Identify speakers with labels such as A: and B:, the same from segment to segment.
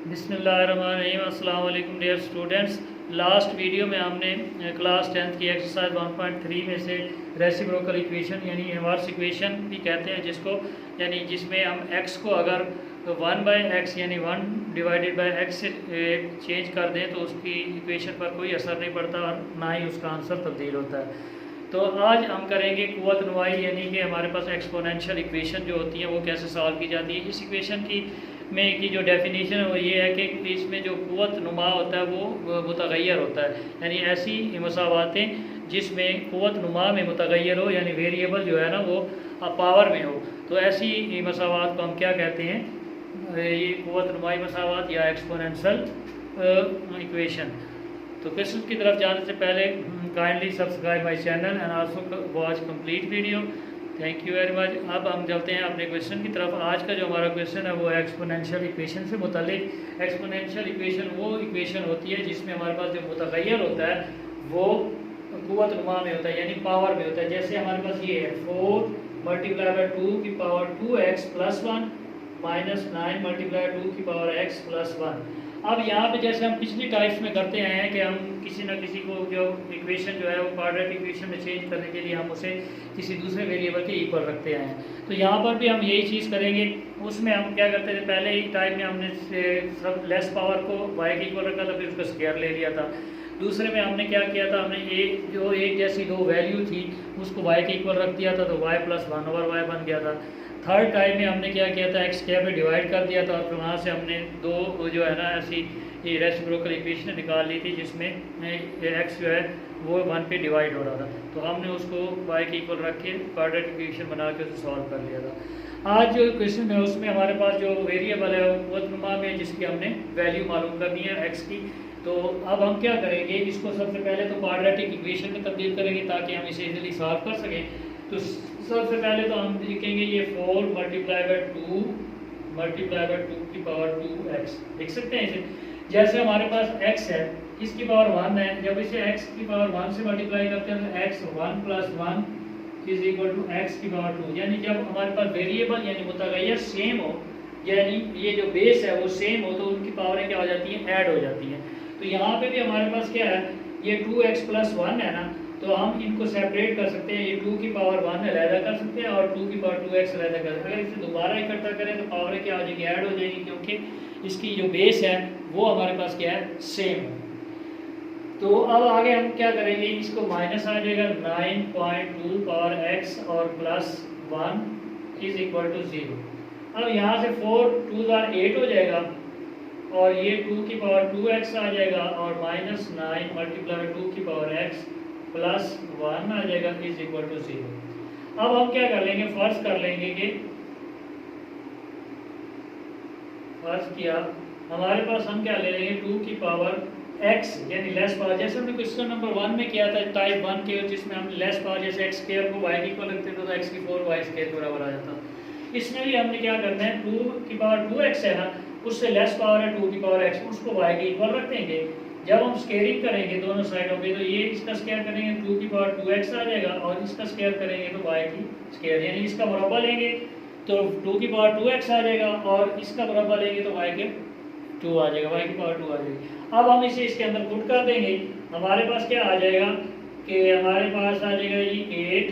A: बिस्मिल्लाहिर्रहमानिर्रहीम। अस्सलाम वालेकुम डियर स्टूडेंट्स। लास्ट वीडियो में हमने क्लास 10th की एक्सरसाइज 1.3 में से रेसिप्रोकल इक्वेशन यानी इनवर्स इक्वेशन भी कहते हैं जिसको, यानी जिसमें हम x को अगर 1/x यानी 1/x से चेंज कर दें तो उसकी इक्वेशन पर कोई असर नहीं पड़ता और ना ही उसका आंसर तब्दील होता है। तो आज हम करेंगे कुव्वत नुमाई, यानी कि हमारे पास एक्सपोनेंशियल इक्वेशन जो होती हैं वो कैसे सॉल्व की जाती है। इस इक्वेशन की जो डेफिनेशन है वो ये है कि इसमें जो कुव्वत नुमा होता है वो मुतगैर होता है, यानी ऐसी मसावातें जिसमें कुव्वत नुमा में मुतगैर हो, यानी वेरिएबल जो है ना वो पावर में हो, तो ऐसी मसावात को हम क्या कहते हैं, ये कुव्वत नुमाई मसावात या एक्सपोनेंशियल इक्वेशन। तो क्वेश्चन की तरफ जाने से पहले kindly subscribe my channel and also watch complete video. Thank you very much. अब हम चलते हैं अपने क्वेश्चन की तरफ। आज का जो हमारा क्वेश्चन है वो एक्सपोनेंशियल इक्वेशन से मुतालिक। एक्सपोनेंशियल इक्वेशन वो इक्वेशन होती है जिसमें हमारे पास जो मुतगैर होता है वो कुव्वत नुमा में होता है, यानी पावर में होता है। जैसे हमारे पास ये है 4 × 2 की पावर 2x + 1 -9 × 2 की पावर x + 1। अब यहाँ पे जैसे हम पिछली टाइप्स में करते आए हैं कि हम किसी न किसी को जो इक्वेशन जो है वो क्वाड्रेटिक इक्वेशन में चेंज करने के लिए हम उसे किसी दूसरे वेरिएबल के इक्वल रखते आए हैं। तो यहाँ पर भी हम यही चीज़ करेंगे। उसमें हम क्या करते थे, पहले ही टाइप में हमने सब लेस पावर को y के इक्वल रखा था, फिर उसका स्क्वायर ले लिया था। दूसरे में हमने क्या किया था, हमने एक जैसी दो वैल्यू थी उसको y के इक्वल रख दिया था, तो y + 1/y बन गया था। थर्ड टाइम में हमने क्या किया था, x स्क्वायर में डिवाइड कर दिया था और फिर वहाँ से हमने दो जो है ना ऐसी ये रेसिप्रोकल इक्वेशन निकाल ली थी जिसमें x जो है वो 1 पे डिवाइड हो रहा था, तो हमने उसको y के इक्वल रख के क्वाड्रेटिक इक्वेशन बना के उसे सॉल्व कर लिया था। आज जो क्वेश्चन है उसमें हमारे पास जो वेरिएबल है वो कुव्वत नुमा में जिसकी हमने वैल्यू मालूम करनी है x की। तो अब हम क्या करेंगे, इसको सबसे पहले तो क्वाड्रेटिक इक्वेशन में तब्दील करेंगे ताकि हम इसे इजीली सॉल्व कर सकें। तो सबसे पहले तो हम लिखेंगे ये 4 × 2 की पावर 2x, लिख सकते हैं इसे। जैसे हमारे पास x है, इसकी पावर 1 है, जब इसे x की पावर 1 से मल्टीप्लाई करते हैं तो x 1 + 1 = x की पावर 2, यानी जब हमारे पास वेरिएबल यानी मुतगैर सेम हो, यानी ये जो बेस है वो सेम हो, तो उनकी पावरें क्या हो जाती हैं, ऐड हो जाती हैं। तो यहाँ पे भी हमारे पास क्या है, ये 2x + 1 है ना, तो हम इनको सेपरेट कर सकते हैं। ये 2 की पावर 1 अलहदा कर सकते हैं और 2 की पावर 2x अलहदा कर सकते हैं। अगर इसे दोबारा इकट्ठा करें तो पावरें क्या हो जाएंगी, ऐड हो जाएंगी, क्योंकि इसकी जो बेस है वो हमारे पास क्या है, सेम है। तो अब आगे हम क्या करेंगे, इसको माइनस आ जाएगा 9.2 पावर x और +1 = 0। अब यहाँ से 4 2 8 हो जाएगा और ये 2 की पावर 2x आ जाएगा और -9 × 2 की पावर x +1 आ जाएगा = 0। अब हम क्या कर लेंगे, फर्ज कर लेंगे कि फर्ज किया हमारे पास हम क्या ले लेंगे 2 की पावर x यानी लेस पावर, जैसे हमने क्वेश्चन नंबर 1 में किया था टाइप 1 के, जिसमें हम लेस पावर जैसे x स्क्वायर को y के इक्वल रखते थे तो x की 4y स्क्वायर के बराबर आ जाता। इसमें भी हमने क्या करना है, 2 की पावर 2x है ना, उससे लेस पावर है 2 की पावर x, उसको y के इक्वल रख देंगे। जब हम स्क्वायरिंग करेंगे दोनों साइडों पे तो ये इसका स्क्वायर करेंगे 2 की पावर 2x आ जाएगा और इसका स्क्वायर करेंगे तो y की स्क्वायर, यानी इसका मुरब्बा लेंगे तो 2 की पावर 2x आ जाएगा और इसका मुरब्बा लेंगे तो y के 2 आ जाएगा, y की पावर 2 आ जाएगी। अब हम इसे इसके अंदर पुट कर देंगे, हमारे पास क्या आ जाएगा कि हमारे पास आ जाएगा ये 8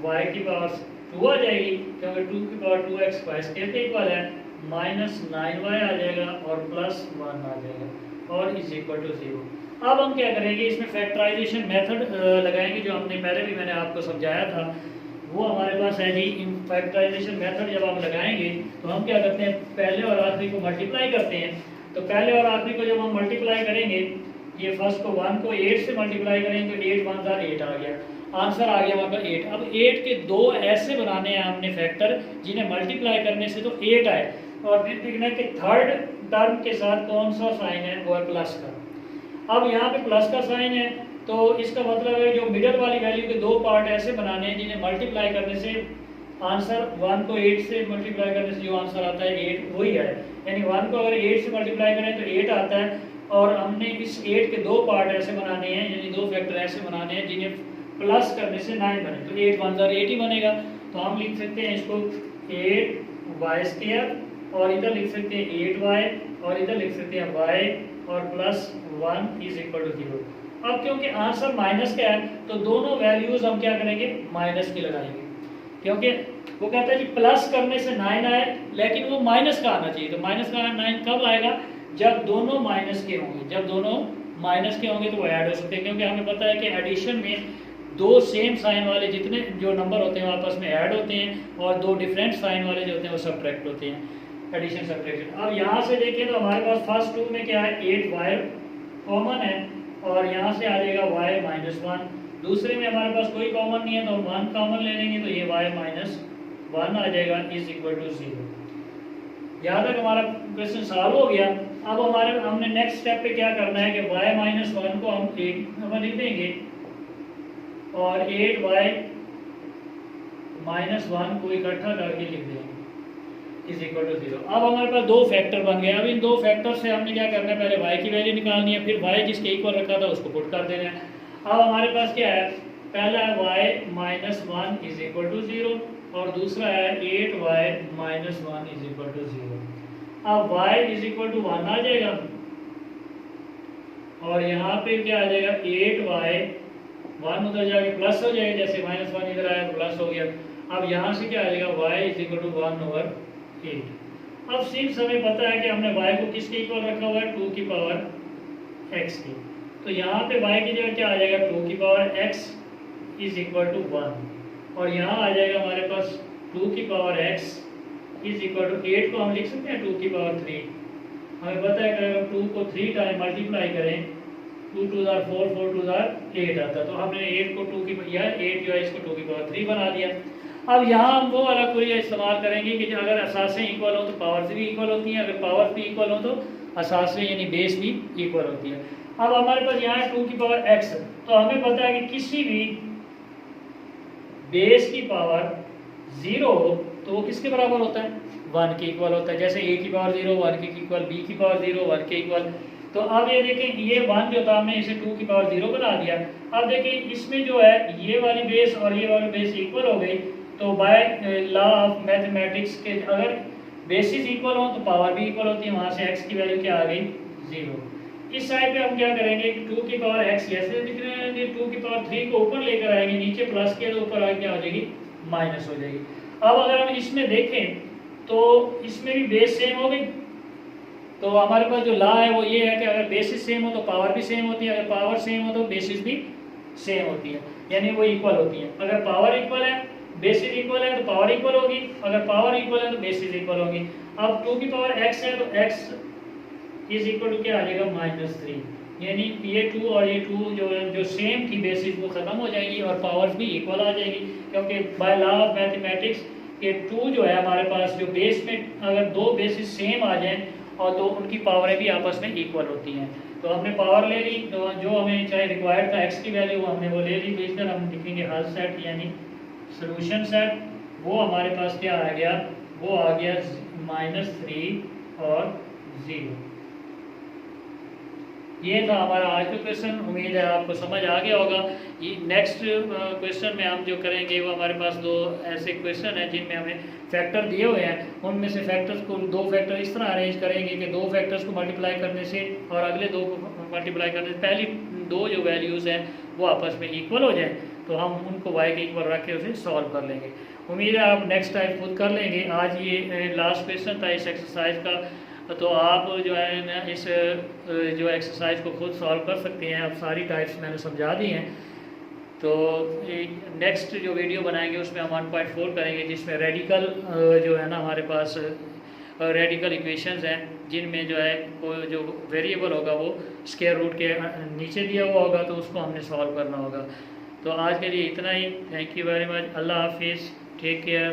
A: y की पावर 2 आ जाएगी, क्योंकि 2 की पावर 2x y स्क्वायर के इक्वल है, -9y आ जाएगा और +1 आ जाएगा और = 0। अब हम क्या करेंगे, इसमें फैक्टराइजेशन मेथड लगाएंगे जो हमने पहले भी मैंने आपको समझाया था, वो हमारे पास है जी। इन फैक्टराइजेशन मेथड जब हम लगाएंगे तो हम क्या करते हैं, पहले और आखिरी को मल्टीप्लाई करते हैं। तो पहले और आखिरी को जब हम मल्टीप्लाई करेंगे, ये फर्स्ट को 1 को 8 से मल्टीप्लाई करेंगे तो 8 × 1 8 आ गया, आंसर आ गया हमारे पास 8। अब 8 के दो ऐसे बनाने हैं हमने फैक्टर जिन्हें मल्टीप्लाई करने से तो 8 आए, और फिर देखना है कि थर्ड टर्म के साथ कौन सा साइन है, वो है प्लस का। अब यहाँ पे प्लस का साइन है तो इसका मतलब है जो मिडल वाली वैल्यू के दो पार्ट ऐसे बनाने हैं जिन्हें मल्टीप्लाई करने से आंसर 1 को 8 से मल्टीप्लाई करने से जो आंसर आता है 8 वही है, यानी 1 को अगर 8 से मल्टीप्लाई करें तो 8 आता है। और हमने इस 8 के दो पार्ट ऐसे बनाने हैं, यानी दो फैक्टर ऐसे बनाने हैं जिन्हें प्लस करने से 9 बने, तो 8 × 1 8 ही बनेगा। तो हम लिख सकते हैं इसको 8y² और इधर लिख सकते हैं 8y और इधर लिख सकते हैं y और प्लस 1 इज इक्वल टू 0। अब क्योंकि आंसर माइनस का है तो दोनों वैल्यूज हम क्या करेंगे, माइनस की लगाएंगे, क्योंकि वो कहता है कि प्लस करने से 9 आए लेकिन वो माइनस का आना चाहिए। तो माइनस का 9 कब आएगा, जब दोनों माइनस के होंगे। जब दोनों माइनस के होंगे तो वो ऐड हो सकते हैं, क्योंकि हमें पता है कि एडिशन में दो सेम साइन वाले जितने जो नंबर होते हैं वो आपस में ऐड होते हैं और दो डिफरेंट साइन वाले जो होते हैं वो सब्ट्रैक्ट होते हैं, एडिशन सब्ट्रैक्शन। अब यहाँ से देखें तो हमारे पास फर्स्ट टू में क्या है, 8y कॉमन है और यहाँ से आ जाएगा y माइनस 1। दूसरे में हमारे पास कोई कॉमन नहीं है तो हम 1 कॉमन ले लेंगे तो ये y माइनस 1 आ जाएगा इज इक्वल टू 0। यहाँ तक हमारा क्वेश्चन सॉल्व हो गया। अब हमने नेक्स्ट स्टेप पे क्या करना है कि y माइनस 1 को हम लिख देंगे और 8y माइनस 1 को इकट्ठा करके लिख देंगे इज इक्वल टू 0। अब हमारे पास दो फैक्टर बन गए। अब इन दो फैक्टर से हमने क्या करना है, पहले y की वैल्यू निकालनी है, फिर y जिसके इक्वल रखा था उसको पुट कर देना है। अब हमारे पास क्या है, पहला है y minus 1 is equal to 0 और दूसरा है 8y minus 1 is equal to 0। अब y इज इक्वल टू 1 आ जाएगा और यहाँ पे क्या आ जाएगा 8y 1 उधर जाके प्लस हो जाएगा, जैसे माइनस 1 इधर आया तो प्लस हो गया। अब यहाँ से क्या आ जाएगा y इज इक्वल टू 1/8। अब सिंस हमें पता है कि हमने y को किसके इक्वल रखा हुआ है, 2 की पावर x की, तो यहाँ पे y की जगह क्या आ जाएगा 2 की power x is equal to 1 और यहाँ आ जाएगा हमारे पास 2 की power x is equal to 8 को हम लिख सकते हैं 2 की पावर 3। हमें पता है कि अगर हम 2 को 3 टाइम मल्टीप्लाई करें 2 2 4 4 4 2 8 आता, तो हमने 8 को 2 की 8 जो है इसको 2 की पावर 3 बना दिया। अब यहाँ हम वो वाला कुरिया इस्तेमाल करेंगे कि अगर असासें इक्वल हो तो पावर्स भी इक्वल होती हैं, अगर पावर्स भी इक्वल हो तो असासें यानी बेस भी इक्वल होती है। अब हमारे पास यहाँ है 2 की पावर x, तो हमें पता है कि किसी भी बेस की पावर 0 हो तो वो किसके बराबर होता है, 1 के इक्वल होता है। जैसे a की पावर 0 1 के इक्वल, b की पावर 0 1 के इक्वल। तो अब ये देखें ये 1 जो था हमने इसे 2 की पावर 0 बना दिया। अब देखें इसमें जो है ये वाली बेस और ये वाली बेस इक्वल हो गई, तो बाय लॉ ऑफ मैथमेटिक्स के अगर बेसिस इक्वल हो तो पावर भी इक्वल होती है, वहाँ से x की वैल्यू क्या आ गई 0। इस साइड पे हम क्या करेंगे कि 2 की पावर x ऐसे लिख रहे हैं, 2 की पावर 3 को ऊपर लेकर आएंगे, नीचे प्लस किया तो ऊपर आगे क्या हो जाएगी माइनस हो जाएगी। अब अगर हम इसमें देखें तो इसमें भी बेस सेम हो गई, तो हमारे पास जो लॉ है वो ये है कि अगर बेसिस सेम हो तो पावर भी सेम होती है, अगर पावर सेम हो तो बेसिस भी सेम होती है, यानी वो इक्वल होती है। अगर पावर इक्वल है बेसिस इक्वल है तो पावर इक्वल होगी, अगर पावर इक्वल है तो बेसिस इक्वल होगी। अब 2 की पावर x है तो x इज इक्वल टू क्या आ जाएगा -3, यानी ये 2 और ये 2 जो सेम थी बेसिस वो खत्म हो जाएगी और पावर्स भी इक्वल आ जाएगी, क्योंकि बाय लॉ ऑफ मैथमेटिक्स ये 2 जो है हमारे पास जो बेस में अगर दो बेसिस सेम आ जाएं और तो उनकी पावरें भी आपस में इक्वल होती हैं। तो हमने पावर ले ली, तो जो हमें चाहे रिक्वायर्ड था x की वैल्यू वो हमने वो ले ली। तो इस तरह हम लिखेंगे हल सेट यानी सोल्यूशन सेट, वो हमारे पास क्या आ गया, वो आ गया -3 और 0। ये था हमारा आज का क्वेश्चन, उम्मीद है आपको समझ आ गया होगा। ये नेक्स्ट क्वेश्चन में हम जो करेंगे वो हमारे पास दो ऐसे क्वेश्चन हैं जिनमें हमें फैक्टर दिए हुए हैं, उनमें से फैक्टर्स को दो फैक्टर इस तरह अरेंज करेंगे कि दो फैक्टर्स को मल्टीप्लाई करने से और अगले दो को मल्टीप्लाई करने से पहली दो जो वैल्यूज़ हैं वो आपस में इक्वल हो जाएं, तो हम उनको y के इक्वल रख के उसे सॉल्व कर लेंगे। उम्मीद है आप नेक्स्ट टाइम खुद कर लेंगे। आज ये लास्ट क्वेश्चन था इस एक्सरसाइज का, तो आप जो है ना इस जो एक्सरसाइज को खुद सॉल्व कर सकते हैं। अब सारी टाइप्स मैंने समझा दी हैं, तो नेक्स्ट जो वीडियो बनाएंगे उसमें हम 1.4 करेंगे, जिसमें रेडिकल जो है ना हमारे पास रेडिकल इक्वेशंस हैं, जिनमें जो है वो जो वेरिएबल होगा वो स्क्वायर रूट के नीचे दिया हुआ होगा, तो उसको हमने सॉल्व करना होगा। तो आज के लिए इतना ही। Thank you very much. अल्लाह हाफिज़, टेक केयर।